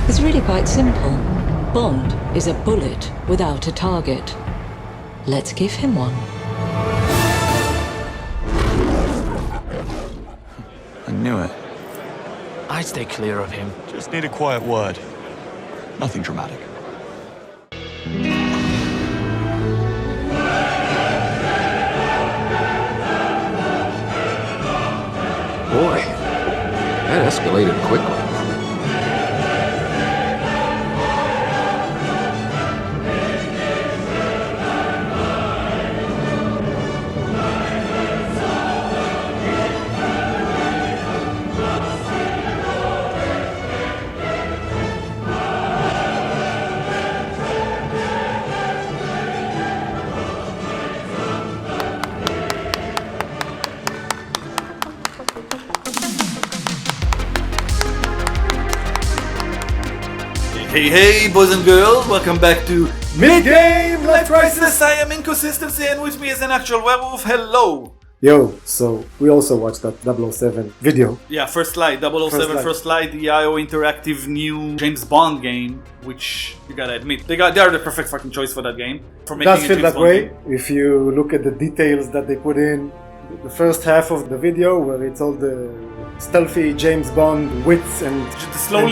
It's really quite simple. Bond is a bullet without a target. Let's give him one. I knew it. I'd stay clear of him. Just need a quiet word. Nothing dramatic. Boy, that escalated quickly. Hey boys and girls, welcome back to Midgame Life Crisis. I am Inconsistency and with me is an actual werewolf. Hello. Yo, so we also watched that 007 video. Yeah, first slide, 007 first slide, the IO interactive new James Bond game, which you gotta admit, they are the perfect fucking choice for that game. For It making does a feel James that Bond way game. if you look at the details that they put in the first half of the video, where it's all the stealthy James Bond wits and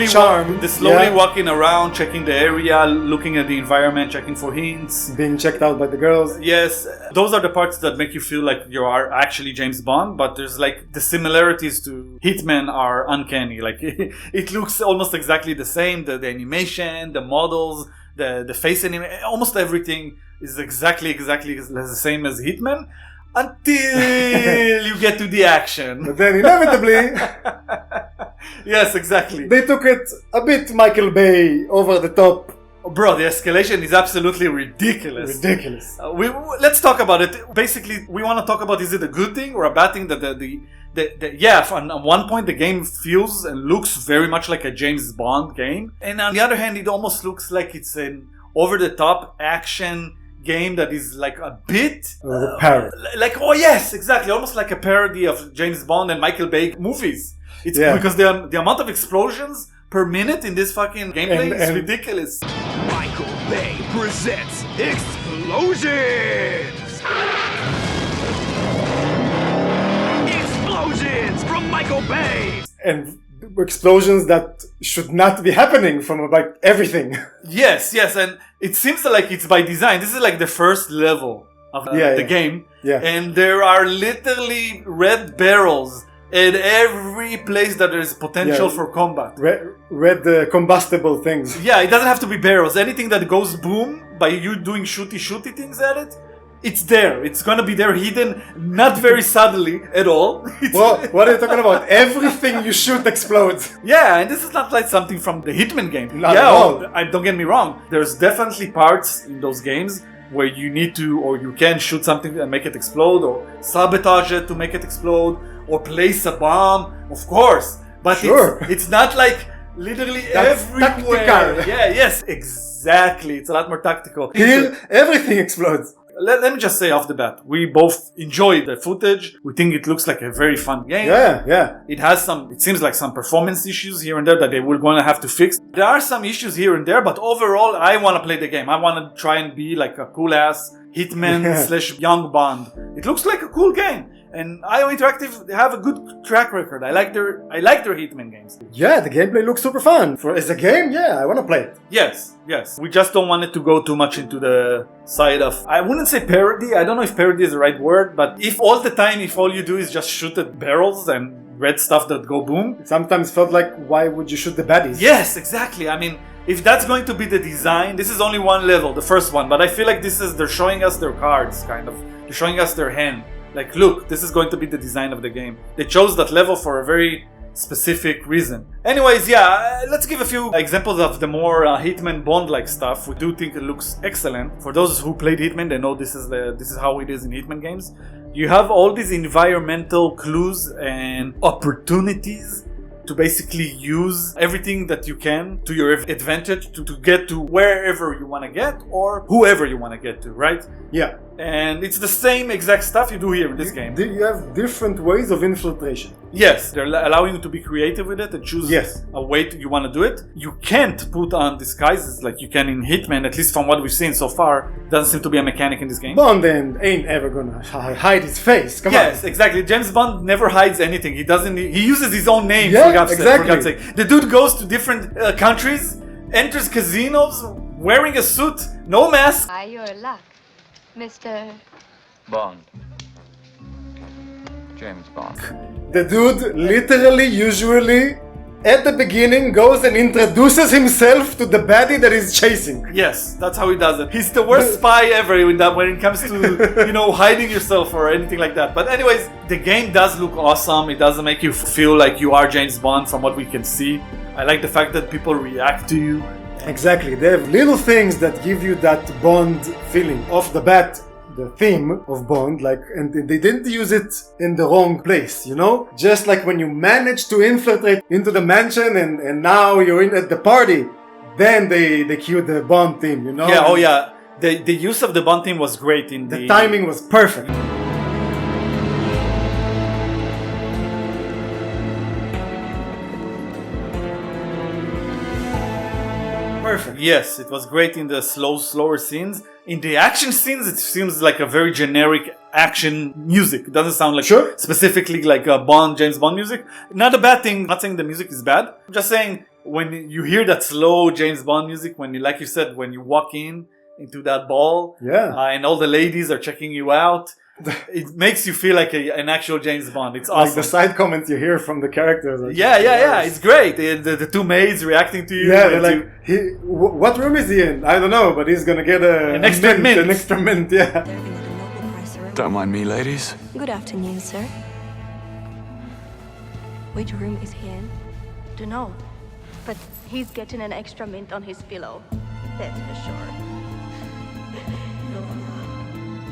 charm. Slowly walking around, checking the area, looking at the environment, checking for hints. Being checked out by the girls. Yes, those are the parts that make you feel like you are actually James Bond, but there's like the similarities to Hitman are uncanny. Like it looks almost exactly the same. The animation, the models, the face animation, almost everything is exactly the same as Hitman. Until you get to the action. But then inevitably, yes, exactly. they took it a bit Michael Bay over the top. Bro, the escalation is absolutely ridiculous. Let's talk about it. Basically, we want to talk about, is it a good thing or a bad thing that on one point the game feels and looks very much like a James Bond game, and on the other hand it almost looks like it's an over-the-top action game that is like a bit parody. Exactly, almost like a parody of James Bond and Michael Bay movies. Because the amount of explosions per minute in this fucking gameplay is ridiculous. Michael Bay presents Explosions! Explosions from Michael Bay! And explosions that should not be happening from about everything. Yes, and it seems like it's by design. This is like the first level of the game. Yeah. And there are literally red barrels at every place that there is potential for combat. Red combustible things. Yeah, it doesn't have to be barrels. Anything that goes boom by you doing shooty things at it, it's there. It's gonna be there, hidden, not very subtly at all. Well, what are you talking about? Everything you shoot explodes. Yeah, and this is not like something from the Hitman game. Not at all. Don't get me wrong. There's definitely parts in those games where you need to, or you can shoot something and make it explode, or sabotage it to make it explode, or place a bomb, of course. But it's not like literally That's everywhere. tactical. Yeah, yes, exactly. It's a lot more tactical. Here, everything explodes. Let me just say off the bat, we both enjoyed the footage. We think it looks like a very fun game. Yeah. It seems like some performance issues here and there that they were going to have to fix. There are some issues here and there, but overall, I want to play the game. I want to try and be like a cool-ass Hitman / Young Bond. It looks like a cool game. And IO Interactive, they have a good track record. I like their Hitman games. Yeah, the gameplay looks super fun. As a game, I want to play it. Yes. We just don't want it to go too much into the side of, I wouldn't say parody. I don't know if parody is the right word, but if all you do is just shoot at barrels and red stuff that go boom. It sometimes felt like, why would you shoot the baddies? Yes, exactly. I mean, if that's going to be the design, this is only one level, the first one, but I feel like they're showing us their cards, kind of. They're showing us their hand. Like, look, this is going to be the design of the game. They chose that level for a very specific reason. Anyways, let's give a few examples of the more Hitman Bond-like stuff. We do think it looks excellent. For those who played Hitman, they know this is how it is in Hitman games. You have all these environmental clues and opportunities to basically use everything that you can to your advantage to get to wherever you want to get or whoever you want to get to, right? Yeah. And it's the same exact stuff you do here in this game. You have different ways of infiltration. Yes, they're allowing you to be creative with it and choose Yes. a way you want to do it. You can't put on disguises like you can in Hitman, at least from what we've seen so far. Doesn't seem to be a mechanic in this game. Bond ain't ever gonna hide his face. Come Yes, on. exactly. James Bond never hides anything. He doesn't. He uses his own name. Yeah, for God's exactly. sake, for God's sake. The dude goes to different countries, enters casinos, wearing a suit, no mask. By your luck, Mr. Bond. James Bond. The dude literally, usually, at the beginning, goes and introduces himself to the baddie that he's chasing. Yes, that's how he does it. He's the worst spy ever when it comes to, hiding yourself or anything like that. But anyways, the game does look awesome. It doesn't make you feel like you are James Bond from what we can see. I like the fact that people react to you. Exactly. They have little things that give you that Bond feeling. Off the bat, the theme of Bond, and they didn't use it in the wrong place, Just like when you manage to infiltrate into the mansion and now you're in at the party, then they cue the Bond theme, Yeah, oh yeah. The use of the Bond theme was great in the timing was perfect. Perfect. Yes, it was great in the slower scenes. In the action scenes, it seems like a very generic action music. It doesn't sound like specifically like a James Bond music. Not a bad thing. I'm not saying the music is bad. I'm just saying when you hear that slow James Bond music, like you said, when you walk into that ball, and all the ladies are checking you out, it makes you feel like an actual James Bond. It's awesome. Like the side comments you hear from the characters. Yeah. It's great. The two maids reacting to you. Yeah, they're like, what room is he in? I don't know, but he's gonna get an extra mint. An extra mint, yeah. Don't mind me, ladies. Good afternoon, sir. Which room is he in? Don't know. But he's getting an extra mint on his pillow. That's for sure.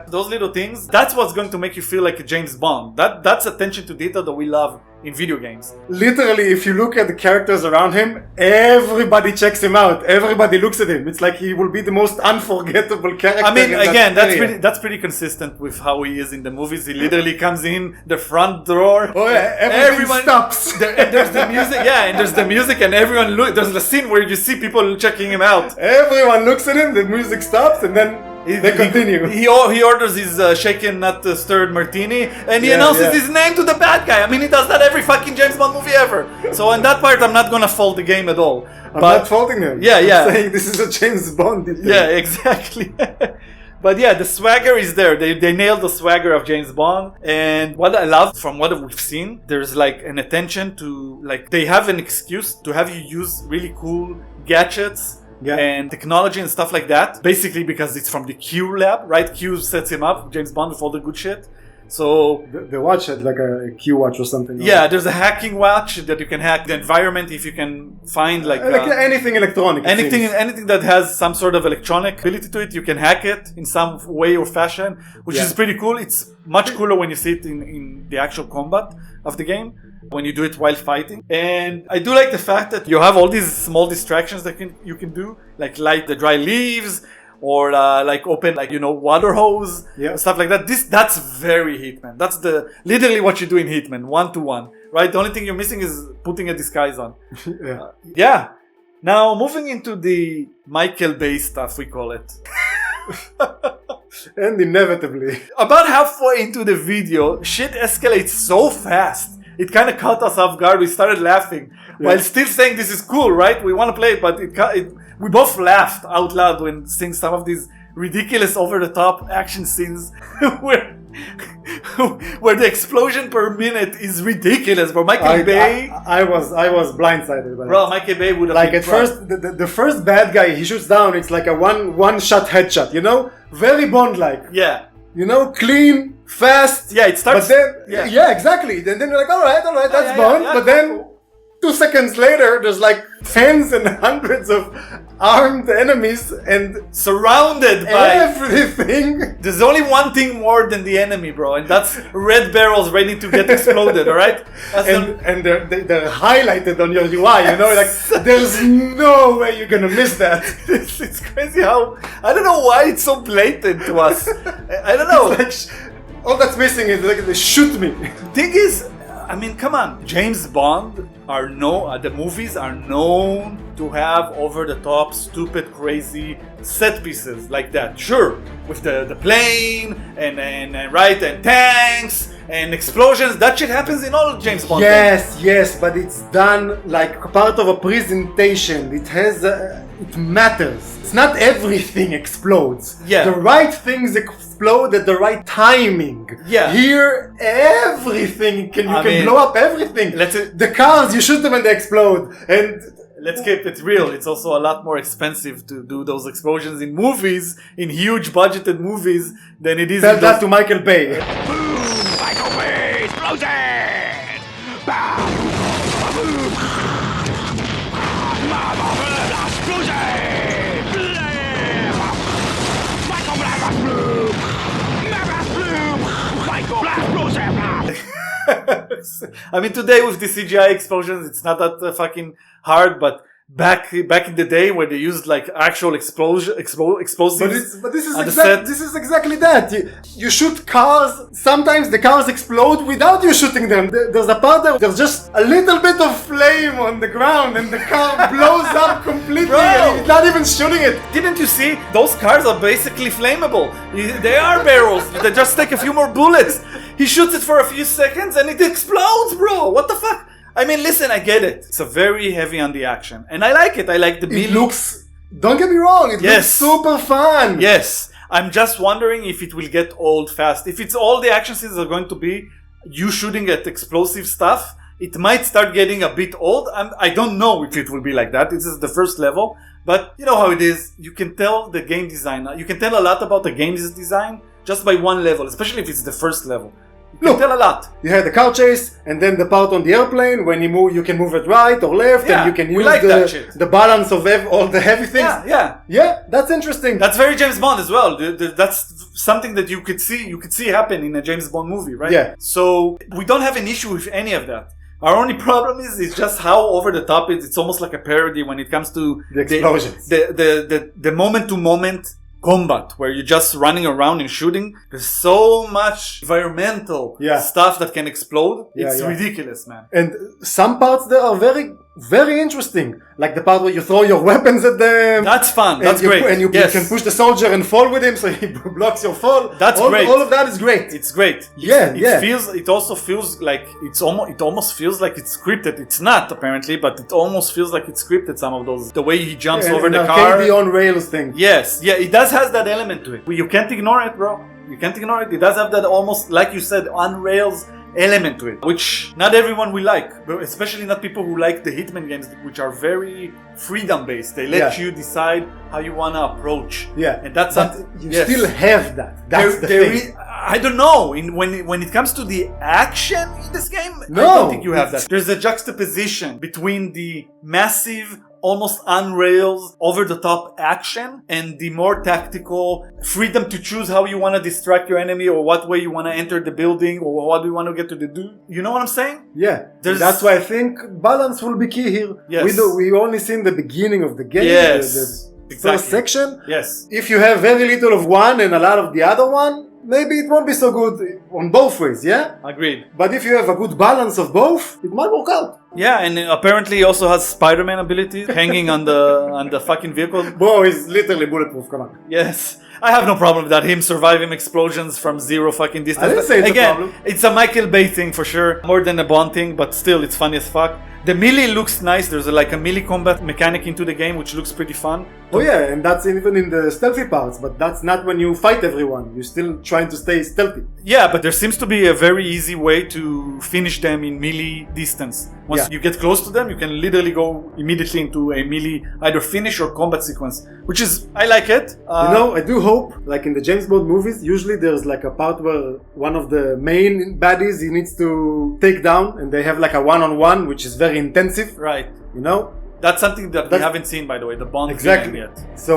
Those little things, that's what's going to make you feel like a James Bond. That's attention to detail that we love in video games. Literally, if you look at the characters around him, everybody checks him out. Everybody looks at him. It's like he will be the most unforgettable character. I mean, again, that's pretty consistent with how he is in the movies. He literally comes in the front door. Oh yeah, everyone stops. And there's the music, and there's the music, and everyone there's the scene where you see people checking him out. Everyone looks at him. The music stops, and then they continue. He orders his shaken, not stirred martini, and he announces his name to the bad guy. I mean, he does that every fucking James Bond movie ever. So in that part, I'm not gonna fault the game at all. I'm not faulting him. Yeah. I'm saying this is a James Bond thing. Yeah, exactly. But yeah, the swagger is there. They nailed the swagger of James Bond. And what I love from what we've seen, there's like an attention to, like, they have an excuse to have you use really cool gadgets and technology and stuff like that. Basically because it's from the Q lab, right? Q sets him up, James Bond, with all the good shit. So the watch had like a Q watch or something. Yeah, there's a hacking watch that you can hack the environment if you can find like anything electronic. Anything that has some sort of electronic ability to it, you can hack it in some way or fashion, which is pretty cool. It's much cooler when you see it in the actual combat of the game, when you do it while fighting. And I do like the fact that you have all these small distractions that you can do, like light the dry leaves, or like open, like, water hose, stuff like that. That's very Hitman. That's literally what you do in Hitman, 1-to-1, right? The only thing you're missing is putting a disguise on. Now moving into the Michael Bay stuff, we call it. And inevitably, about halfway into the video, shit escalates so fast. It kind of caught us off guard. We started laughing while still saying this is cool, right? We want to play it, but we both laughed out loud when seeing some of these ridiculous over-the-top action scenes where the explosion per minute is ridiculous. Bro, Michael Bay... I was blindsided by that. Bro, Michael Bay would have like, at first, the first bad guy he shoots down, it's like a one-shot headshot, Very Bond-like. Yeah. Clean, fast. Yeah, it starts... But then, exactly. Then you're like, all right, that's Bond. But then... 2 seconds later, there's like tens and hundreds of armed enemies and Surrounded by... everything. There's only one thing more than the enemy, bro, and that's red barrels ready to get exploded, alright? And they're highlighted on your UI, you know, like there's no way you're gonna miss that. It's crazy how... I don't know why it's so blatant to us. I don't know. It's like, all that's missing is like they shoot me. Thing is, I mean, come on. James Bond the movies are known to have over-the-top, stupid, crazy set pieces like that. Sure, with the plane and tanks and explosions. That shit happens in all James Bond games. Yes, but it's done like part of a presentation. It has, it matters. It's not everything explodes. Yeah. The right things explode at the right timing. Yeah. Here, everything you can blow up everything. The cars, you shoot them and they explode. And let's keep it real. It's also a lot more expensive to do those explosions in movies, in huge budgeted movies, than it is. Tell that to Michael Bay. Boom! Michael Bay explosion! Bam! Boom! I mean, today with the CGI explosions, it's not that fucking hard, but back in the day where they used like actual explosives. But this is exactly that. You shoot cars. Sometimes the cars explode without you shooting them. There's a part there. There's just a little bit of flame on the ground, and the car blows up completely. Bro. And he's not even shooting it. Didn't you see? Those cars are basically flammable. They are barrels. They just take a few more bullets. He shoots it for a few seconds and it explodes, bro. What the fuck? I mean, listen, I get it. It's a very heavy on the action. And I like it. I like the It looks... Don't get me wrong. It looks super fun. Yes. I'm just wondering if it will get old fast. If it's all the action scenes are going to be you shooting at explosive stuff, it might start getting a bit old. I don't know if it will be like that. This is the first level. But you know how it is. You can tell the game design. You can tell a lot about the game's design just by one level, especially if it's the first level. You can tell a lot. You had the car chase, and then the part on the airplane. When you move, you can move it right or left, and you can use the balance of all the heavy things. Yeah, that's interesting. That's very James Bond as well. That's something that you could see happen in a James Bond movie, right? Yeah. So we don't have an issue with any of that. Our only problem is just how over the top it is. It's almost like a parody when it comes to the explosions. The moment to moment combat where you're just running around and shooting. There's so much environmental stuff that can explode. It's ridiculous, man. And some parts there are very, very interesting. Like the part where you throw your weapons at them. That's fun. That's great. And you can push the soldier and fall with him so he blocks your fall. That's great. All of that is great. It's great. It also feels like it almost feels like it's scripted. It's not apparently, but it almost feels like it's scripted. Some of those, the way he jumps over the car. The on rails thing. Yes, it does has that element to it. You can't ignore it, bro. You can't ignore it. It does have that almost, like you said, on rails element to it, which not everyone will like, but especially not people who like the Hitman games, which are very freedom based. They let you decide how you want to approach. Yeah, and that's something you still have that. That's the thing. I don't know. When it comes to the action in this game, I don't think you have that. There's a juxtaposition between the massive, almost on rails, over the top action and the more tactical freedom to choose how you want to distract your enemy or what way you want to enter the building or what do you want to get to the do. You know what I'm saying? Yeah. That's why I think balance will be key here. Yes. We only seen the beginning of the game. Yes. The first section. Yes. If you have very little of one and a lot of the other one, maybe it won't be so good on both ways, yeah? Agreed. But if you have a good balance of both, it might work out. Yeah, and apparently he also has Spider-Man abilities hanging on the fucking vehicle. Bro, he's literally bulletproof, come on. Yes. I have no problem with that. Him surviving explosions from zero fucking distance. I didn't say it's a problem. It's a Michael Bay thing for sure. More than a Bond thing, but still, it's funny as fuck. The melee looks nice. There's like a melee combat mechanic into the game, which looks pretty fun. Oh yeah, and that's even in the stealthy parts, but that's not when you fight everyone. You're still trying to stay stealthy. Yeah, but there seems to be a very easy way to finish them in melee distance. Once you get close to them, you can literally go immediately into a melee either finish or combat sequence, which is, I like it. I do hope, like in the James Bond movies, usually there's like a part where one of the main baddies he needs to take down, and they have like a one-on-one, which is very very intensive, Right. you know? That's something that we That's- haven't seen, by the way, the Bond Exactly. villain yet. So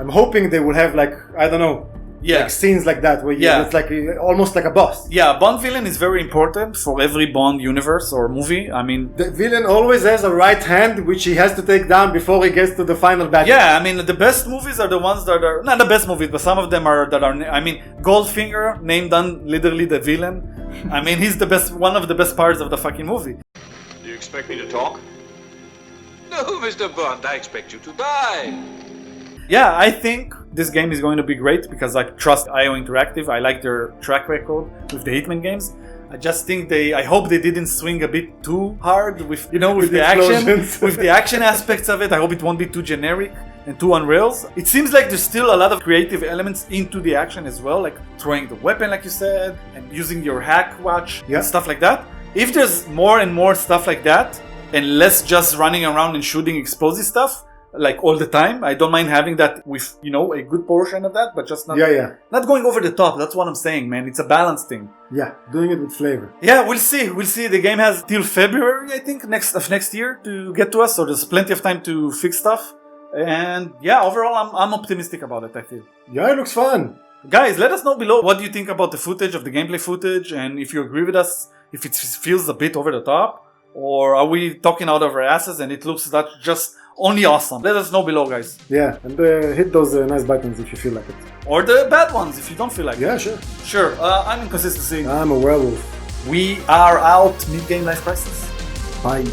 I'm hoping they will have like, I don't know, Yeah. like scenes like that where Yeah. it's like almost like a boss. Yeah, Bond villain is very important for every Bond universe or movie. I mean, The villain always has a right hand which he has to take down before he gets to the final battle. yeah, I mean, the best movies are the ones that are not the best movies, but some of them are that are. I mean, Goldfinger named literally the villain. I mean, he's the best, one of the best parts of the fucking movie. Do you expect me to talk? No, Mr. Bond, I expect you to die. Yeah, I think this game is going to be great because I trust IO Interactive. I like their track record with the Hitman games. I just think I hope they didn't swing a bit too hard with, you know, with the action, explosions. with the action aspects of it. I hope it won't be too generic and too on rails. It seems like there's still a lot of creative elements into the action as well, like throwing the weapon, like you said, and using your hack watch and stuff like that. If there's more and more stuff like that, and less just running around and shooting explosive stuff, like all the time. I don't mind having that with, you know, a good portion of that, but just not not going over the top. That's what I'm saying, man. It's a balance thing. Yeah, doing it with flavor. Yeah, we'll see. We'll see. The game has till February, I think, next year to get to us, so there's plenty of time to fix stuff. And yeah, overall, I'm optimistic about it, I feel. Yeah, it looks fun. Guys, let us know below what do you think about the footage, of the gameplay footage, and if you agree with us, if it feels a bit over the top, or are we talking out of our asses and it looks that just only awesome. Let us know below, guys. Yeah, and hit those nice buttons if you feel like it. Or the bad ones if you don't feel like it. Yeah, sure. Sure, I'm Inconsistency. I'm a werewolf. We are out. Midgame Life Crisis. Bye.